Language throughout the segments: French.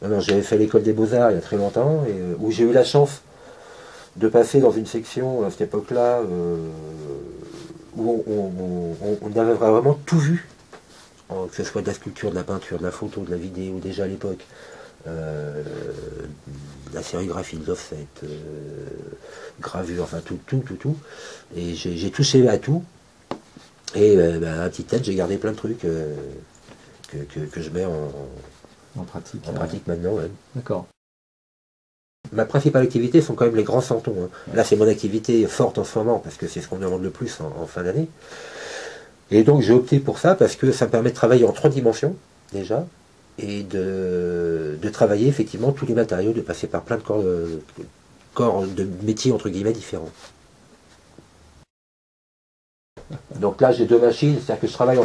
Non, non, j'avais fait l'école des Beaux-Arts il y a très longtemps, et, où j'ai eu la chance de passer dans une section à cette époque-là où on avait vraiment tout vu, que ce soit de la sculpture, de la peinture, de la photo, de la vidéo déjà à l'époque, la sérigraphie, de l'offset, gravure, enfin tout. Et j'ai touché à tout. Et à petite tête, j'ai gardé plein de trucs que je mets En pratique. en pratique maintenant. Ouais. D'accord. Ma principale activité sont quand même les grands santons. Hein. Ouais. Là, c'est mon activité forte en ce moment, parce que c'est ce qu'on me demande le plus en fin d'année. Et donc, j'ai opté pour ça, parce que ça me permet de travailler en 3 dimensions, déjà, et de travailler effectivement tous les matériaux, de passer par plein de corps de métiers, entre guillemets, différents. Donc là, j'ai 2 machines, c'est-à-dire que je travaille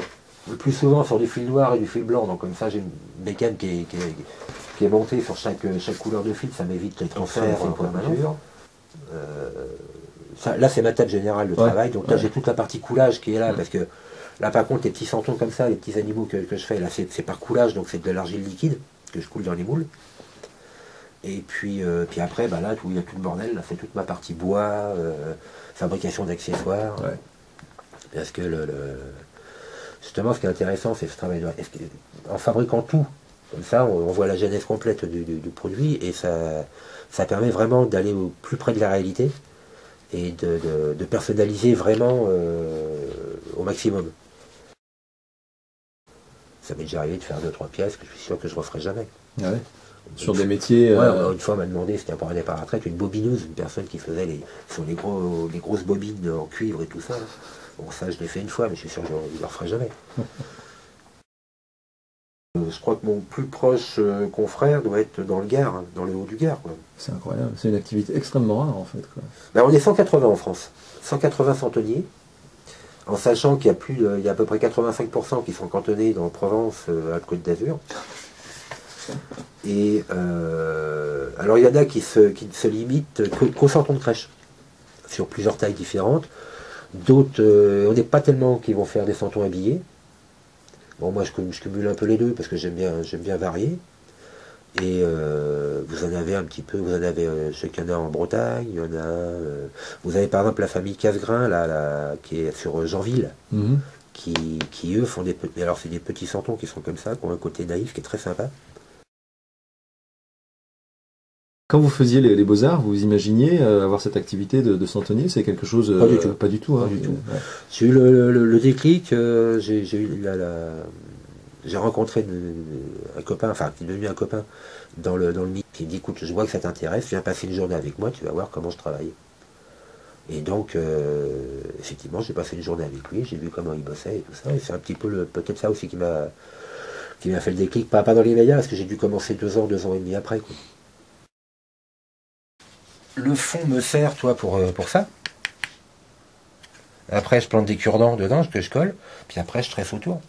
le plus souvent sur du fil noir et du fil blanc. Donc comme ça, j'ai une bécane qui est montée sur chaque couleur de fil, ça m'évite les transferts pour la mesure. Là, c'est ma table générale de travail. Donc là, j'ai toute la partie coulage qui est là, parce que là, par contre, les petits santons comme ça, les petits animaux que je fais, là, c'est par coulage, donc c'est de l'argile liquide que je coule dans les moules. Et puis après, là, où il y a tout le bordel, là, c'est toute ma partie bois, fabrication d'accessoires. Ouais. Parce que justement, ce qui est intéressant, c'est ce travail. En fabriquant tout, comme ça, on voit la genèse complète du produit, et ça permet vraiment d'aller au plus près de la réalité et de personnaliser vraiment au maximum. Ça m'est déjà arrivé de faire 2-3 pièces que je suis sûr que je ne referai jamais. Ah ouais. Sur des métiers. Ouais, une fois, on m'a demandé, c'était pour un départ à retraite, une bobineuse, une personne qui faisait les grosses bobines en cuivre et tout ça. Là. Bon, ça, je l'ai fait une fois, mais je suis sûr que je ne le referai jamais. Je crois que mon plus proche confrère doit être dans le Gard, hein, dans le haut du Gard. Quoi. C'est incroyable, c'est une activité extrêmement rare en fait. Quoi. On est 180 en France, 180 santonniers, en sachant qu'il y a à peu près 85% qui sont cantonnés dans Provence, à Côte d'Azur. Et alors il y en a qui ne se limitent qu'aux santons de crèche, sur plusieurs tailles différentes. D'autres, on n'est pas tellement qui vont faire des santons habillés. Bon, moi je cumule un peu les deux parce que j'aime bien varier. Et vous en avez un petit peu, vous en avez ceux qu'il y en a en Bretagne, il y en a. Vous avez par exemple la famille Casgrain là, qui est sur Janville, qui eux font des petits. Alors c'est des petits santons qui sont comme ça, qui ont un côté naïf qui est très sympa. Quand vous faisiez les Beaux-Arts, vous imaginiez avoir cette activité de santonnier? C'est quelque chose... Pas du tout. Pas du tout. Hein, pas du tout. Ouais. J'ai eu le déclic, j'ai rencontré un copain, enfin qui est devenu un copain dans le MIT, qui me dit écoute, je vois que ça t'intéresse, viens passer une journée avec moi, tu vas voir comment je travaille. Et donc, effectivement, j'ai passé une journée avec lui, j'ai vu comment il bossait et tout ça, et c'est un petit peu peut-être ça aussi qui m'a fait le déclic, pas dans les médias, parce que j'ai dû commencer 2 ans et demi après. Quoi. Le fond me sert, toi, pour ça. Après, je plante des cure-dents dedans que je colle, puis après, je tresse autour.